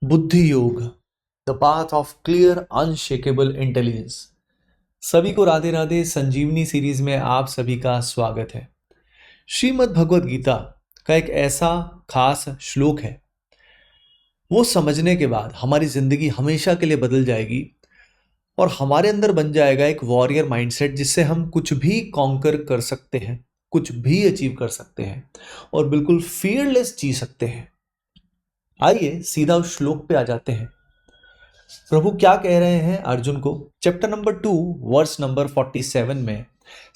बुद्धि योग, the path of clear unshakeable intelligence. सभी को राधे राधे। संजीवनी सीरीज में आप सभी का स्वागत है। श्रीमद् भगवद गीता का एक ऐसा खास श्लोक है, वो समझने के बाद हमारी जिंदगी हमेशा के लिए बदल जाएगी और हमारे अंदर बन जाएगा एक वॉरियर माइंडसेट, जिससे हम कुछ भी कॉन्कर कर सकते हैं, कुछ भी अचीव कर सकते हैं और बिल्कुल फियरलेस जी सकते हैं। आइए सीधा उस श्लोक पे आ जाते हैं। प्रभु क्या कह रहे हैं अर्जुन को चैप्टर नंबर 2 वर्स नंबर 47 में।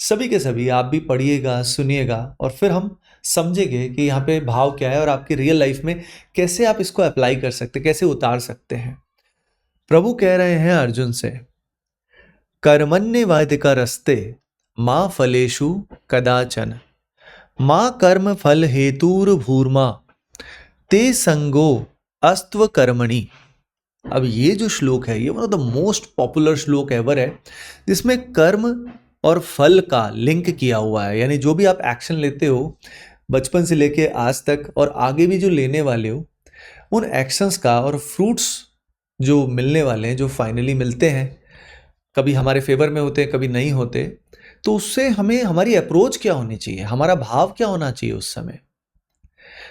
सभी के सभी आप भी पढ़िएगा, सुनिएगा और फिर हम समझेंगे कि यहाँ पे भाव क्या है और आपकी रियल लाइफ में कैसे आप इसको अप्लाई कर सकते, कैसे उतार सकते हैं। प्रभु कह रहे हैं अर्जुन से, कर्मण्येवाधिकारस्ते माँ फलेषु कदाचन माँ कर्म फल हेतुर्भूर्मा ते संगो अस्त्व कर्मणि। अब ये जो श्लोक है, ये one of the most popular श्लोक एवर है, जिसमें कर्म और फल का लिंक किया हुआ है। यानी जो भी आप एक्शन लेते हो बचपन से लेके आज तक और आगे भी जो लेने वाले हो, उन एक्शंस का और फ्रूट्स जो मिलने वाले हैं, जो फाइनली मिलते हैं, कभी हमारे फेवर में होते हैं, कभी नहीं होते, तो उससे हमें हमारी अप्रोच क्या होनी चाहिए, हमारा भाव क्या होना चाहिए उस समय।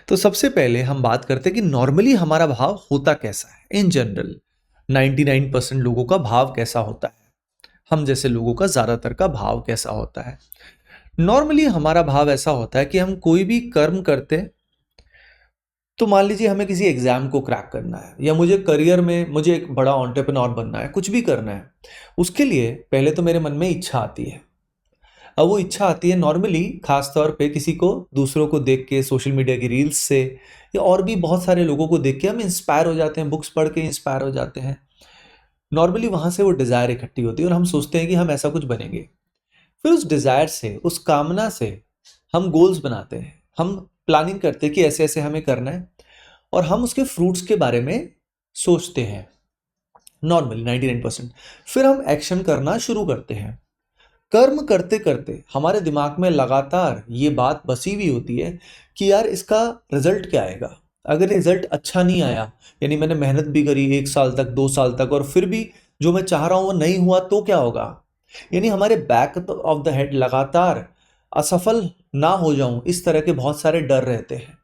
तो सबसे पहले हम बात करते हैं कि नॉर्मली हमारा भाव होता कैसा है। इन जनरल 99% लोगों का भाव कैसा होता है, हम जैसे लोगों का ज़्यादातर का भाव कैसा होता है। नॉर्मली हमारा भाव ऐसा होता है कि हम कोई भी कर्म करते हैं, तो मान लीजिए हमें किसी एग्जाम को क्रैक करना है या मुझे करियर में मुझे एक बड़ा एंटरप्रेन्योर बनना है, कुछ भी करना है, उसके लिए पहले तो मेरे मन में इच्छा आती है। अब वो इच्छा आती है नॉर्मली खास तौर पे किसी को, दूसरों को देख के, सोशल मीडिया की रील्स से या और भी बहुत सारे लोगों को देख के हम इंस्पायर हो जाते हैं, बुक्स पढ़ के इंस्पायर हो जाते हैं। नॉर्मली वहाँ से वो डिज़ायर इकट्ठी होती है और हम सोचते हैं कि हम ऐसा कुछ बनेंगे। फिर उस डिज़ायर से, उस कामना से हम गोल्स बनाते हैं, हम प्लानिंग करते हैं कि ऐसे ऐसे हमें करना है और हम उसके फ्रूट्स के बारे में सोचते हैं नॉर्मली 99%। फिर हम एक्शन करना शुरू करते हैं। कर्म करते करते हमारे दिमाग में लगातार ये बात बसी हुई होती है कि यार इसका रिजल्ट क्या आएगा। अगर रिजल्ट अच्छा नहीं आया, यानी मैंने मेहनत भी करी 1 साल तक, 2 साल तक, और फिर भी जो मैं चाह रहा हूँ वो नहीं हुआ, तो क्या होगा। यानी हमारे बैक ऑफ द हेड लगातार असफल ना हो जाऊं, इस तरह के बहुत सारे डर रहते हैं।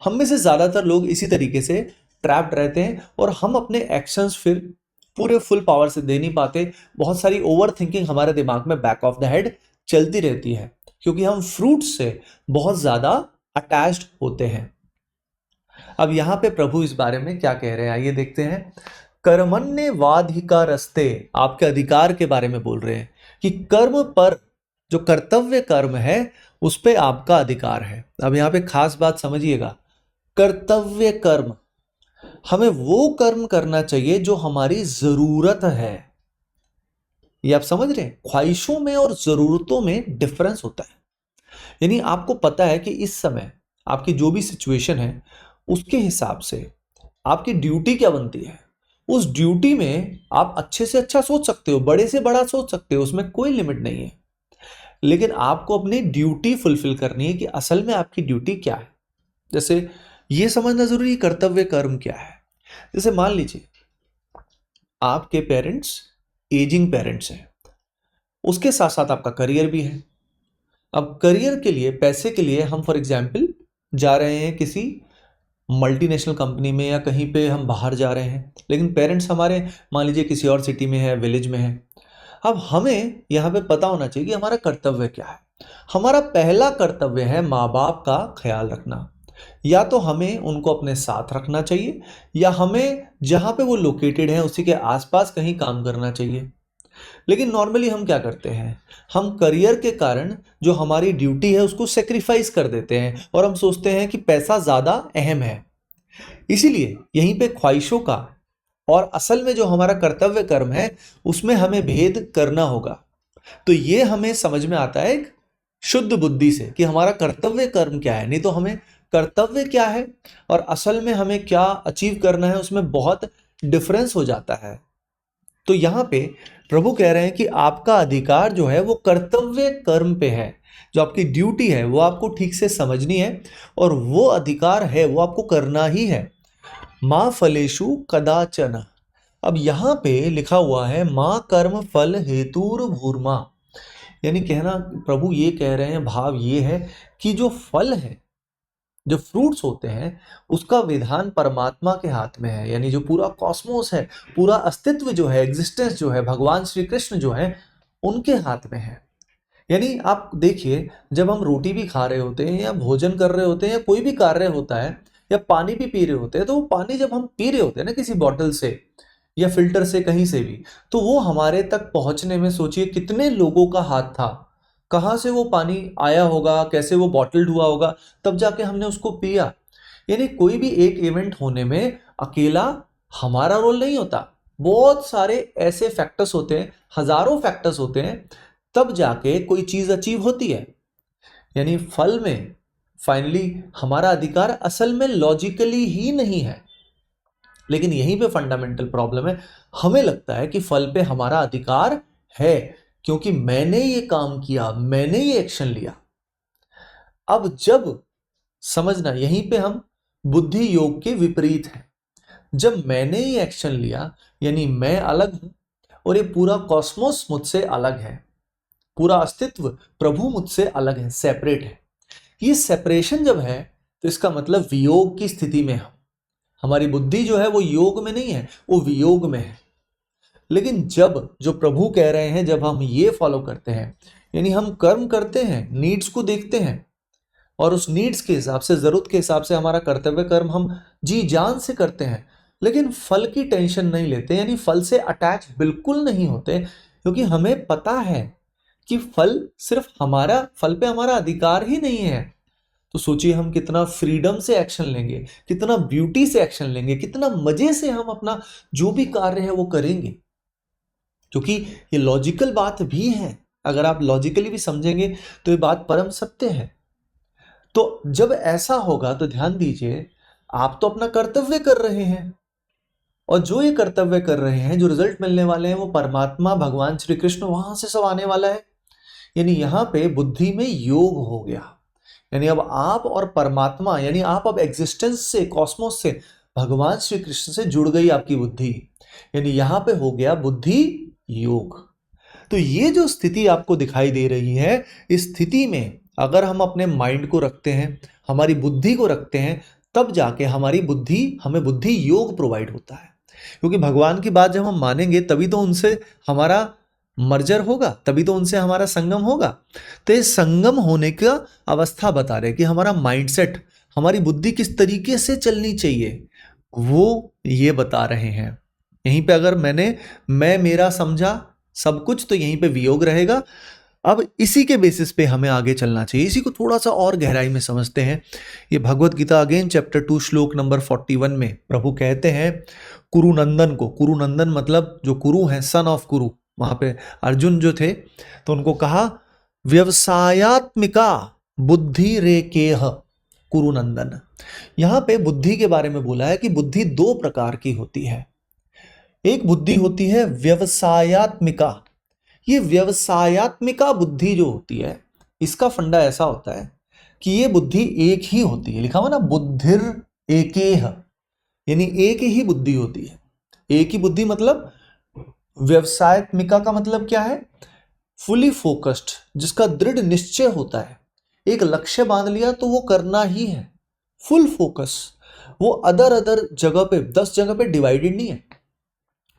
हम में से ज्यादातर लोग इसी तरीके से ट्रैप्ड रहते हैं और हम अपने एक्शंस फिर पूरे फुल पावर से दे नहीं पाते। बहुत सारी ओवर थिंकिंग हमारे दिमाग में बैक ऑफ द हेड चलती रहती है, क्योंकि हम फ्रूट से बहुत ज्यादा अटैच्ड होते हैं। अब यहां पे प्रभु इस बारे में क्या कह रहे हैं, आइए देखते हैं। कर्मण्येवाधिकारस्ते, आपके अधिकार के बारे में बोल रहे हैं कि कर्म पर, जो कर्तव्य कर्म है उस पे आपका अधिकार है। अब यहाँ पे खास बात समझिएगा, कर्तव्य कर्म, हमें वो कर्म करना चाहिए जो हमारी जरूरत है। ये आप समझ रहे हैं, ख्वाहिशों में और जरूरतों में डिफरेंस होता है। यानी आपको पता है कि इस समय आपकी जो भी सिचुएशन है, उसके हिसाब से आपकी ड्यूटी क्या बनती है। उस ड्यूटी में आप अच्छे से अच्छा सोच सकते हो, बड़े से बड़ा सोच सकते हो, उसमें कोई लिमिट नहीं है। लेकिन आपको अपनी ड्यूटी फुलफिल करनी है कि असल में आपकी ड्यूटी क्या है। जैसे ये समझना जरूरी है कर्तव्य कर्म क्या है। जैसे मान लीजिए आपके पेरेंट्स एजिंग पेरेंट्स हैं, उसके साथ साथ आपका करियर भी है। अब करियर के लिए, पैसे के लिए हम फॉर एग्जाम्पल जा रहे हैं किसी मल्टीनेशनल कंपनी में या कहीं पे हम बाहर जा रहे हैं, लेकिन पेरेंट्स हमारे मान लीजिए किसी और सिटी में है, विलेज में है। अब हमें यहाँ पे पता होना चाहिए कि हमारा कर्तव्य क्या है। हमारा पहला कर्तव्य है माँ बाप का ख्याल रखना। या तो हमें उनको अपने साथ रखना चाहिए या हमें जहाँ पे वो लोकेटेड है उसी के आसपास कहीं काम करना चाहिए। लेकिन नॉर्मली हम क्या करते हैं, हम करियर के कारण जो हमारी ड्यूटी है उसको सेक्रीफाइस कर देते हैं और हम सोचते हैं कि पैसा ज़्यादा अहम है। इसीलिए यहीं पे ख्वाहिशों का और असल में जो हमारा कर्तव्य कर्म है उसमें हमें भेद करना होगा। तो ये हमें समझ में आता है एक शुद्ध बुद्धि से कि हमारा कर्तव्य कर्म क्या है। नहीं तो हमें कर्तव्य क्या है और असल में हमें क्या अचीव करना है, उसमें बहुत डिफरेंस हो जाता है। तो यहाँ पे प्रभु कह रहे हैं कि आपका अधिकार जो है वो कर्तव्य कर्म पे है। जो आपकी ड्यूटी है वो आपको ठीक से समझनी है और वो अधिकार है वो आपको करना ही है। माँ फलेषु कदाचन। अब यहाँ पे लिखा हुआ है माँ कर्म फल हेतुर भूर्मा, यानी कहना प्रभु ये कह रहे हैं, भाव ये है कि जो फल है, जो फ्रूट्स होते हैं, उसका विधान परमात्मा के हाथ में है। यानी जो पूरा कॉस्मोस है, पूरा अस्तित्व जो है, एग्जिस्टेंस जो है, भगवान श्री कृष्ण जो है, उनके हाथ में है। यानी आप देखिए, जब हम रोटी भी खा रहे होते हैं या भोजन कर रहे होते हैं या कोई भी कार्य होता है या पानी भी पी रहे होते हैं, तो वो पानी जब हम पी रहे होते हैं ना किसी बॉटल से या फिल्टर से, कहीं से भी, तो वो हमारे तक पहुंचने में सोचिए कितने लोगों का हाथ था, कहाँ से वो पानी आया होगा, कैसे वो बॉटल्ड हुआ होगा, तब जाके हमने उसको पिया। यानी कोई भी एक इवेंट होने में अकेला हमारा रोल नहीं होता, बहुत सारे ऐसे फैक्टर्स होते हैं, हजारों फैक्टर्स होते हैं, तब जाके कोई चीज अचीव होती है। यानी फल में फाइनली हमारा अधिकार असल में लॉजिकली ही नहीं है, लेकिन यहीं पे फंडामेंटल प्रॉब्लम है। हमें लगता है कि फल पे हमारा अधिकार है क्योंकि मैंने ये काम किया, मैंने ये एक्शन लिया। अब जब समझना, यहीं पे हम बुद्धि योग के विपरीत हैं। जब मैंने ये एक्शन लिया, यानी मैं अलग हूं और ये पूरा कॉस्मोस मुझसे अलग है, पूरा अस्तित्व प्रभु मुझसे अलग है, सेपरेट है। ये सेपरेशन जब है तो इसका मतलब वियोग की स्थिति में हम, हमारी बुद्धि जो है वो योग में नहीं है, वो वियोग में है। लेकिन जब जो प्रभु कह रहे हैं, जब हम ये फॉलो करते हैं, यानी हम कर्म करते हैं, नीड्स को देखते हैं और उस नीड्स के हिसाब से, जरूरत के हिसाब से हमारा कर्तव्य कर्म हम जी जान से करते हैं, लेकिन फल की टेंशन नहीं लेते, यानी फल से अटैच बिल्कुल नहीं होते, क्योंकि हमें पता है कि फल सिर्फ हमारा, फल पे हमारा अधिकार ही नहीं है। तो सोचिए हम कितना फ्रीडम से एक्शन लेंगे, कितना ब्यूटी से एक्शन लेंगे, कितना मजे से हम अपना जो भी कार्य है वो करेंगे, क्योंकि ये लॉजिकल बात भी है। अगर आप लॉजिकली भी समझेंगे तो ये बात परम सत्य है। तो जब ऐसा होगा तो ध्यान दीजिए, आप तो अपना कर्तव्य कर रहे हैं, और जो ये कर्तव्य कर रहे हैं, जो रिजल्ट मिलने वाले हैं, वो परमात्मा भगवान श्री कृष्ण वहां से सब आने वाला है। यानी यहां पे बुद्धि में योग हो गया। यानी अब आप और परमात्मा, यानी आप अब एग्जिस्टेंस से, कॉस्मोस से, भगवान श्री कृष्ण से जुड़ गई आपकी बुद्धि। यानी यहां पे हो गया बुद्धि योग। तो ये जो स्थिति आपको दिखाई दे रही है, इस स्थिति में अगर हम अपने माइंड को रखते हैं, हमारी बुद्धि को रखते हैं, तब जाके हमारी बुद्धि, हमें बुद्धि योग प्रोवाइड होता है। क्योंकि भगवान की बात जब हम मानेंगे तभी तो उनसे हमारा मर्जर होगा, तभी तो उनसे हमारा संगम होगा। तो ये संगम होने का अवस्था बता रहे कि हमारा माइंडसेट, हमारी बुद्धि किस तरीके से चलनी चाहिए, वो ये बता रहे हैं। यहीं पे अगर मैं मेरा समझा सब कुछ, तो यहीं पे वियोग रहेगा। अब इसी के बेसिस पे हमें आगे चलना चाहिए। इसी को थोड़ा सा और गहराई में समझते हैं। ये भगवत गीता अगेन चैप्टर 2 श्लोक नंबर 41 में प्रभु कहते हैं कुरुनंदन को, कुरुनंदन मतलब जो कुरु हैं, सन ऑफ कुरु, वहां पे अर्जुन जो थे, तो उनको कहा व्यवसायात्मिका बुद्धि रेकेह कुरुनंदन। यहां पे बुद्धि के बारे में बोला है कि बुद्धि दो प्रकार की होती है। एक बुद्धि होती है व्यवसायात्मिका। ये व्यवसायात्मिका बुद्धि जो होती है, इसका फंडा ऐसा होता है कि ये बुद्धि एक ही होती है। लिखा हुआ ना बुद्धिर एकेह, यानी एक ही बुद्धि होती है। एक ही बुद्धि मतलब व्यवसायात्मिका का मतलब क्या है? फुली फोकस्ड, जिसका दृढ़ निश्चय होता है, एक लक्ष्य बांध लिया तो वो करना ही है, फुल फोकस। वो अदर अदर जगह पे, 10 जगह पे डिवाइडेड नहीं है।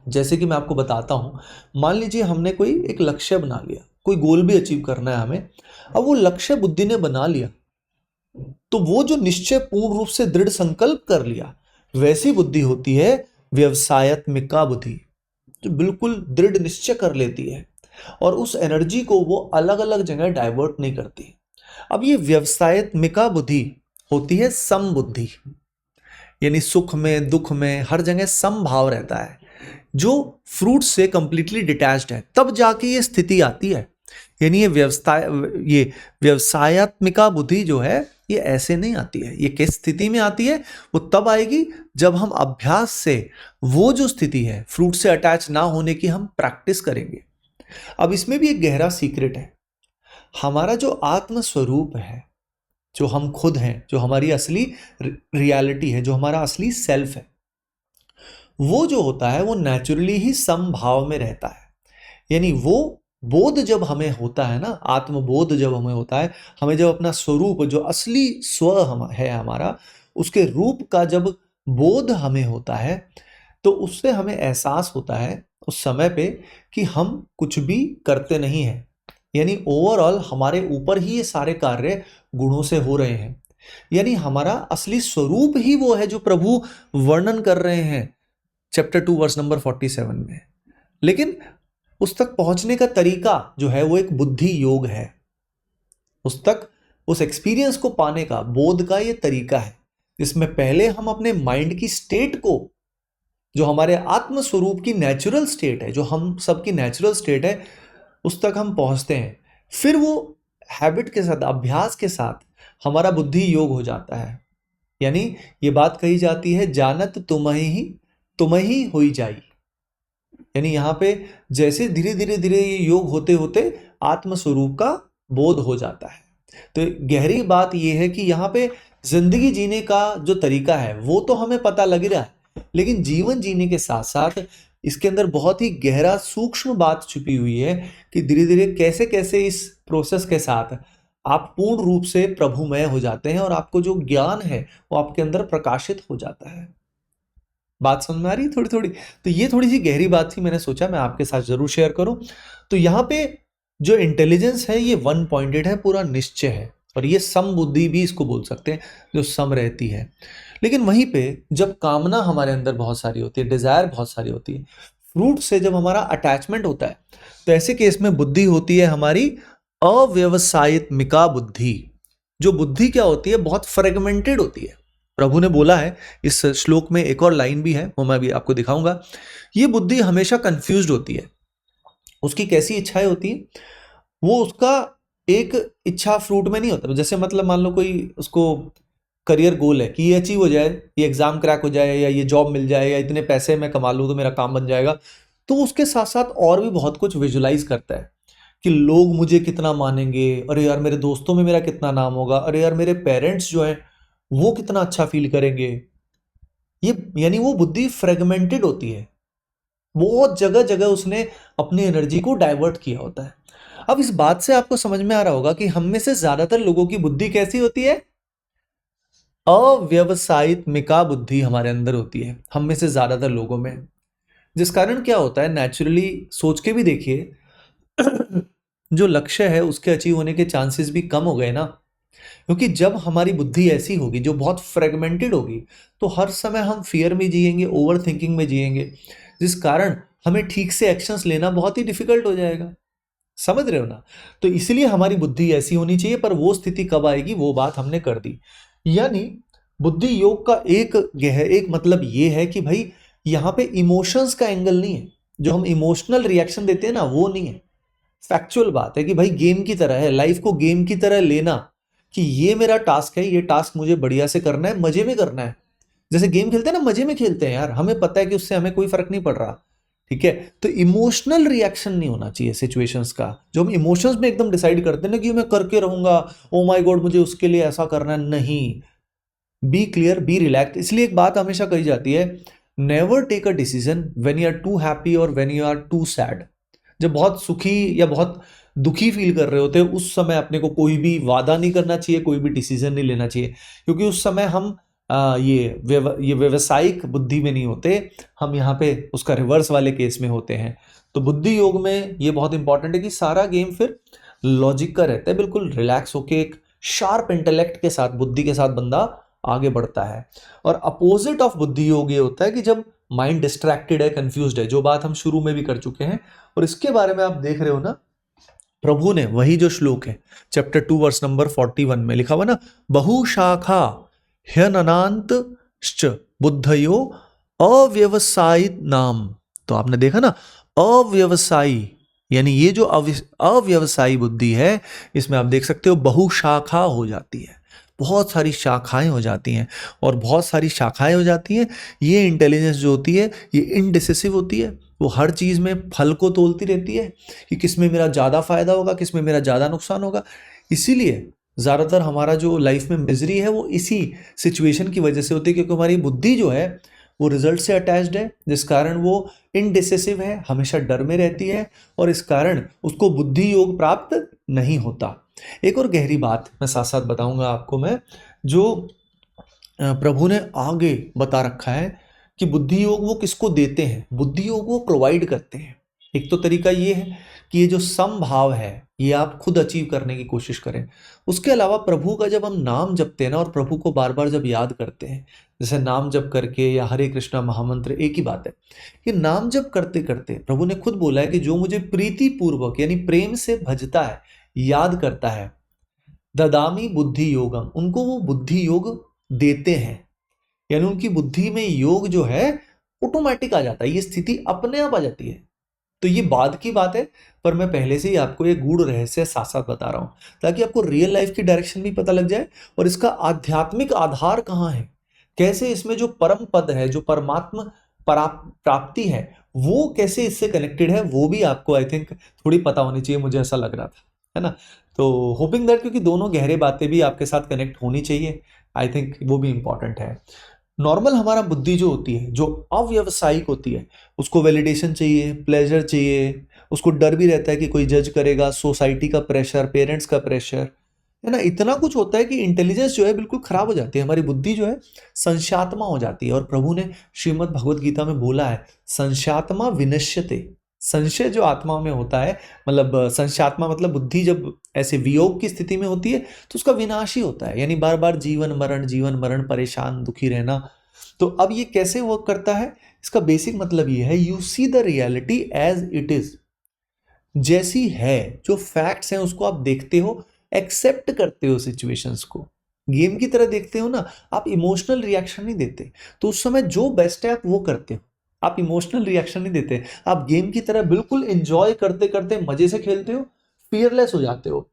जैसे कि मैं आपको बताता हूं, मान लीजिए हमने कोई एक लक्ष्य बना लिया, कोई गोल भी अचीव करना है हमें। अब वो लक्ष्य बुद्धि ने बना लिया, तो वो जो निश्चय पूर्ण रूप से दृढ़ संकल्प कर लिया, वैसी बुद्धि होती है व्यवसायत्मिका बुद्धि, जो बिल्कुल दृढ़ निश्चय कर लेती है और उस एनर्जी को वो अलग अलग जगह डाइवर्ट नहीं करती। अब ये व्यवसायत्मिका बुद्धि होती है सम बुद्धि, यानी सुख में दुख में हर जगह सम भाव रहता है, जो फ्रूट से कंप्लीटली डिटैच्ड है। तब जाके ये स्थिति आती है। यानी ये व्यवसायत्मिका बुद्धि जो है, ये ऐसे नहीं आती है। ये किस स्थिति में आती है? वो तब आएगी जब हम अभ्यास से वो जो स्थिति है फ्रूट से अटैच ना होने की हम प्रैक्टिस करेंगे। अब इसमें भी एक गहरा सीक्रेट है। हमारा जो आत्म स्वरूप है, जो हम खुद हैं, जो हमारी असली रियलिटी है, जो हमारा असली सेल्फ है, वो जो होता है वो नेचुरली ही समभाव में रहता है। यानी वो बोध जब हमें होता है ना, आत्मबोध जब हमें होता है, हमें जब अपना स्वरूप जो असली स्व है हमारा, उसके रूप का जब बोध हमें होता है, तो उससे हमें एहसास होता है उस समय पे कि हम कुछ भी करते नहीं हैं। यानी ओवरऑल हमारे ऊपर ही ये सारे कार्य गुणों से हो रहे हैं। यानी हमारा असली स्वरूप ही वो है जो प्रभु वर्णन कर रहे हैं चैप्टर 2 वर्स नंबर 47 में। लेकिन उस तक पहुंचने का तरीका जो है वो एक बुद्धि योग है। उस तक उस एक्सपीरियंस को पाने का, बोध का ये तरीका है, जिसमें पहले हम अपने माइंड की स्टेट को, जो हमारे आत्म स्वरूप की नेचुरल स्टेट है, जो हम सबकी नेचुरल स्टेट है, उस तक हम पहुंचते हैं। फिर वो हैबिट के साथ, अभ्यास के साथ हमारा बुद्धि योग हो जाता है। यानी ये बात कही जाती है, जानत तुम्हें ही होई जाई। यानी यहाँ पे जैसे धीरे धीरे धीरे ये योग होते होते आत्म स्वरूप का बोध हो जाता है। तो गहरी बात ये है कि यहाँ पे जिंदगी जीने का जो तरीका है वो तो हमें पता लग रहा है, लेकिन जीवन जीने के साथ साथ इसके अंदर बहुत ही गहरा सूक्ष्म बात छुपी हुई है कि धीरे धीरे कैसे कैसे इस प्रोसेस के साथ आप पूर्ण रूप से प्रभुमय हो जाते हैं और आपको जो ज्ञान है वो आपके अंदर प्रकाशित हो जाता है। बात समझ में आ रही है थोड़ी थोड़ी? तो ये थोड़ी सी गहरी बात थी, मैंने सोचा मैं आपके साथ जरूर शेयर करूं। तो यहाँ पे जो इंटेलिजेंस है ये वन पॉइंटेड है, पूरा निश्चय है, और ये सम बुद्धि भी इसको बोल सकते हैं, जो सम रहती है। लेकिन वहीं पे जब कामना हमारे अंदर बहुत सारी होती है, डिजायर बहुत सारी होती है, फ्रूट से जब हमारा अटैचमेंट होता है, तो ऐसे केस में बुद्धि होती है हमारी अव्यवसायित्मिका बुद्धि। जो बुद्धि क्या होती है, बहुत फ्रेगमेंटेड होती है। प्रभु ने बोला है इस श्लोक में, एक और लाइन भी है वो मैं भी आपको दिखाऊंगा। ये बुद्धि हमेशा कंफ्यूज्ड होती है। उसकी कैसी इच्छाएं होती है, वो उसका एक इच्छा फ्रूट में नहीं होता। जैसे मतलब मान लो कोई उसको करियर गोल है कि ये अचीव हो जाए, ये एग्जाम क्रैक हो जाए, या ये जॉब मिल जाए, या इतने पैसे मैं कमा लूँ तो मेरा काम बन जाएगा। तो उसके साथ साथ और भी बहुत कुछ विजुलाइज करता है कि लोग मुझे कितना मानेंगे, अरे यार मेरे दोस्तों में मेरा कितना नाम होगा, अरे यार मेरे पेरेंट्स जो हैं वो कितना अच्छा फील करेंगे। ये यानी वो बुद्धि फ्रेगमेंटेड होती है, बहुत जगह जगह उसने अपनी एनर्जी को डाइवर्ट किया होता है। अब इस बात से आपको समझ में आ रहा होगा कि हम में से ज्यादातर लोगों की बुद्धि कैसी होती है, अव्यवसायित्मिका बुद्धि हमारे अंदर होती है, हम में से ज्यादातर लोगों में। जिस कारण क्या होता है, नेचुरली सोच के भी देखिए, जो लक्ष्य है उसके अचीव होने के चांसेस भी कम हो गए ना। क्योंकि जब हमारी बुद्धि ऐसी होगी जो बहुत फ्रेगमेंटेड होगी, तो हर समय हम फियर में जिएंगे, ओवर थिंकिंग में जिएंगे, जिस कारण हमें ठीक से एक्शंस लेना बहुत ही डिफिकल्ट हो जाएगा। समझ रहे हो ना? तो इसलिए हमारी बुद्धि ऐसी होनी चाहिए, पर वो स्थिति कब आएगी वो बात हमने कर दी। यानी बुद्धि योग का एक मतलब ये है कि भाई यहाँ पे इमोशंस का एंगल नहीं है, जो हम इमोशनल रिएक्शन देते हैं ना वो नहीं है। फैक्चुअल बात है कि भाई गेम की तरह है, लाइफ को गेम की तरह लेना कि ये मेरा टास्क है, ये टास्क मुझे बढ़िया से करना है, मजे में करना है। जैसे गेम खेलते हैं ना, मजे में खेलते हैं यार, हमें पता है कि उससे हमें कोई फर्क नहीं पड़ रहा, ठीक है। तो इमोशनल रिएक्शन नहीं होना चाहिए सिचुएशंस का, जो हम इमोशंस में एकदम डिसाइड करते हैं ना कि मैं करके रहूंगा, ओ माय गॉड मुझे उसके लिए ऐसा करना है। नहीं, बी क्लियर, बी रिलैक्स। इसलिए एक बात हमेशा कही जाती है, never take a decision when you are too happy और when you are too sad. जब बहुत सुखी या बहुत दुखी फील कर रहे होते हैं, उस समय अपने को कोई भी वादा नहीं करना चाहिए, कोई भी डिसीजन नहीं लेना चाहिए, क्योंकि उस समय हम ये व्यवसायिक बुद्धि में नहीं होते, हम यहाँ पे उसका रिवर्स वाले केस में होते हैं। तो बुद्धि योग में ये बहुत इंपॉर्टेंट है कि सारा गेम फिर लॉजिक का रहता है, बिल्कुल रिलैक्स होके एक शार्प इंटेलेक्ट के साथ, बुद्धि के साथ बंदा आगे बढ़ता है। और अपोजिट ऑफ बुद्धि योग ये होता है कि जब माइंड डिस्ट्रैक्टेड है, कंफ्यूज्ड है, जो बात हम शुरू में भी कर चुके हैं, और इसके बारे में आप देख रहे हो ना, प्रभु ने वही जो श्लोक है चैप्टर 2 वर्स नंबर 41 में लिखा हुआ ना, बहुशाखा ह्यननांत बुद्धयो अव्यवसायित नाम। तो आपने देखा ना, अव्यवसायी, यानी ये जो अव्यवसायी बुद्धि है, इसमें आप देख सकते हो बहुशाखा हो जाती है, बहुत सारी शाखाएं हो जाती हैं, और बहुत सारी शाखाएं हो जाती हैं। ये इंटेलिजेंस जो होती है ये इनडिसिसिव होती है, वो हर चीज़ में फल को तोलती रहती है कि किस में मेरा ज़्यादा फायदा होगा, किस में मेरा ज़्यादा नुकसान होगा। इसीलिए ज़्यादातर हमारा जो लाइफ में मिजरी है वो इसी सिचुएशन की वजह से होती है, क्योंकि हमारी बुद्धि जो है वो रिजल्ट से अटैच्ड है, जिस कारण वो इनडिसिसिव है, हमेशा डर में रहती है और इस कारण उसको बुद्धि योग प्राप्त नहीं होता। एक और गहरी बात मैं साथ साथ बताऊंगा आपको मैं, जो प्रभु ने आगे बता रखा है कि बुद्धि योग वो किसको देते हैं, बुद्धि योग वो प्रोवाइड करते हैं। एक तो तरीका ये है कि ये जो समभाव है ये आप खुद अचीव करने की कोशिश करें। उसके अलावा प्रभु का जब हम नाम जपते हैं ना और प्रभु को बार बार जब याद करते हैं, जैसे नाम जप करके या हरे कृष्णा महामंत्र, एक ही बात है कि नाम जप करते करते प्रभु ने खुद बोला है कि जो मुझे प्रीति पूर्वक यानी प्रेम से भजता है, याद करता है, ददामी बुद्धि योगम, उनको वो बुद्धि योग देते हैं। यानी उनकी बुद्धि में योग जो है ऑटोमेटिक आ जाता है, ये स्थिति अपने आप आ जाती है। तो ये बाद की बात है, पर मैं पहले से ही आपको एक गूढ़ रहस्य साथ साथ बता रहा हूं ताकि आपको रियल लाइफ की डायरेक्शन भी पता लग जाए और इसका आध्यात्मिक आधार कहाँ है, कैसे इसमें जो परम पद है, जो परमात्मा प्राप्ति है, वो कैसे इससे कनेक्टेड है, वो भी आपको आई थिंक थोड़ी पता होनी चाहिए, मुझे ऐसा लग रहा था, है ना। तो होपिंग दैट, क्योंकि दोनों गहरे बातें भी आपके साथ कनेक्ट होनी चाहिए, आई थिंक वो भी इंपॉर्टेंट है। नॉर्मल हमारा बुद्धि जो होती है, जो अव्यवसायिक होती है, उसको वैलिडेशन चाहिए, प्लेजर चाहिए, उसको डर भी रहता है कि कोई जज करेगा, सोसाइटी का प्रेशर, पेरेंट्स का प्रेशर, है ना, इतना कुछ होता है कि इंटेलिजेंस जो है बिल्कुल खराब हो जाती है, हमारी बुद्धि जो है संशात्मा हो जाती है। और प्रभु ने श्रीमद् भगवत गीता में बोला है, संशात्मा विनश्यते, संशय जो आत्मा में होता है, मतलब संशात्मा मतलब बुद्धि जब ऐसे वियोग की स्थिति में होती है तो उसका विनाश ही होता है, यानी बार बार जीवन मरण परेशान दुखी रहना। तो अब ये कैसे वर्क करता है, इसका बेसिक मतलब ये है, you see the reality as it is, जैसी है, जो फैक्ट्स हैं उसको आप देखते हो, एक्सेप्ट करते हो, सिचुएशंस को गेम की तरह देखते हो ना, आप इमोशनल रिएक्शन नहीं देते। तो उस समय जो बेस्ट है आप वो करते हो, आप इमोशनल रिएक्शन नहीं देते, आप गेम की तरह बिल्कुल एंजॉय करते करते मजे से खेलते हो, फियरलेस हो जाते हो।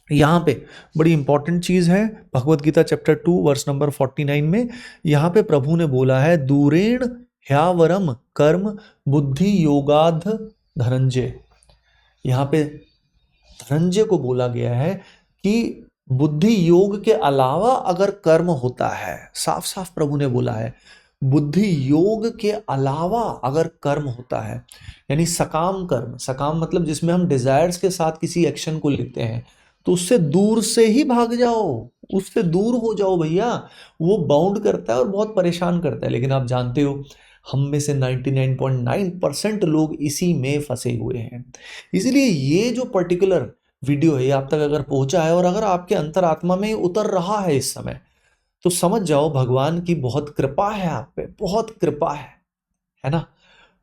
यहाँ पे बड़ी इंपॉर्टेंट चीज है, Bhagavad Gita chapter 2 verse number 49 में यहाँ पे प्रभु ने बोला है, दूरेण ह्यावरम कर्म बुद्धि योगाध धनंजय। यहाँ पे धनंजय को बोला गया है कि बुद्धि योग के अलावा अगर कर्म होता है, साफ साफ प्रभु ने बोला है, बुद्धि योग के अलावा अगर कर्म होता है, यानी सकाम कर्म, सकाम मतलब जिसमें हम डिजायर्स के साथ किसी एक्शन को लेते हैं, तो उससे दूर से ही भाग जाओ, उससे दूर हो जाओ भैया। वो बाउंड करता है और बहुत परेशान करता है, लेकिन आप जानते हो हम में से 99.9% लोग इसी में फंसे हुए हैं। इसलिए ये जो पर्टिकुलर वीडियो है, ये आप तक अगर पहुंचा है और अगर आपके अंतरात्मा में उतर रहा है इस समय, तो समझ जाओ भगवान की बहुत कृपा है आप पे, बहुत कृपा है ना।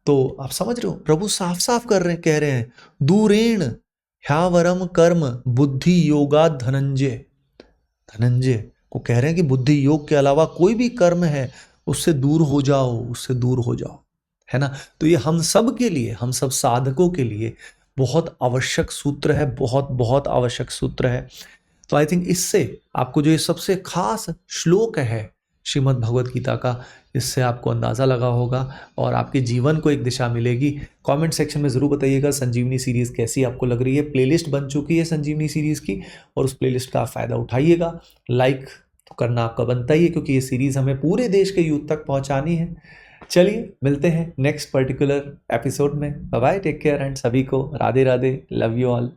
तो आप समझ रहे हो, प्रभु साफ साफ कह रहे हैं, दूरेण ह्यावरम कर्म बुद्धि योगा धनंजय। धनंजय को कह रहे हैं कि बुद्धि योग के अलावा कोई भी कर्म है उससे दूर हो जाओ, उससे दूर हो जाओ, है ना। तो ये हम सब के लिए, हम सब साधकों के लिए बहुत आवश्यक सूत्र है, बहुत बहुत आवश्यक सूत्र है। तो आई थिंक इससे आपको जो ये सबसे खास श्लोक है श्रीमद् भगवत गीता का, इससे आपको अंदाज़ा लगा होगा और आपके जीवन को एक दिशा मिलेगी। कमेंट सेक्शन में ज़रूर बताइएगा संजीवनी सीरीज़ कैसी आपको लग रही है। प्लेलिस्ट बन चुकी है संजीवनी सीरीज़ की और उस प्लेलिस्ट का फ़ायदा उठाइएगा। लाइक तो करना आपका बनता ही है, क्योंकि ये सीरीज़ हमें पूरे देश के यूथ तक पहुँचानी है। चलिए मिलते हैं नेक्स्ट पर्टिकुलर एपिसोड में। Bye bye, take care and सभी को Radhe Radhe, love you all.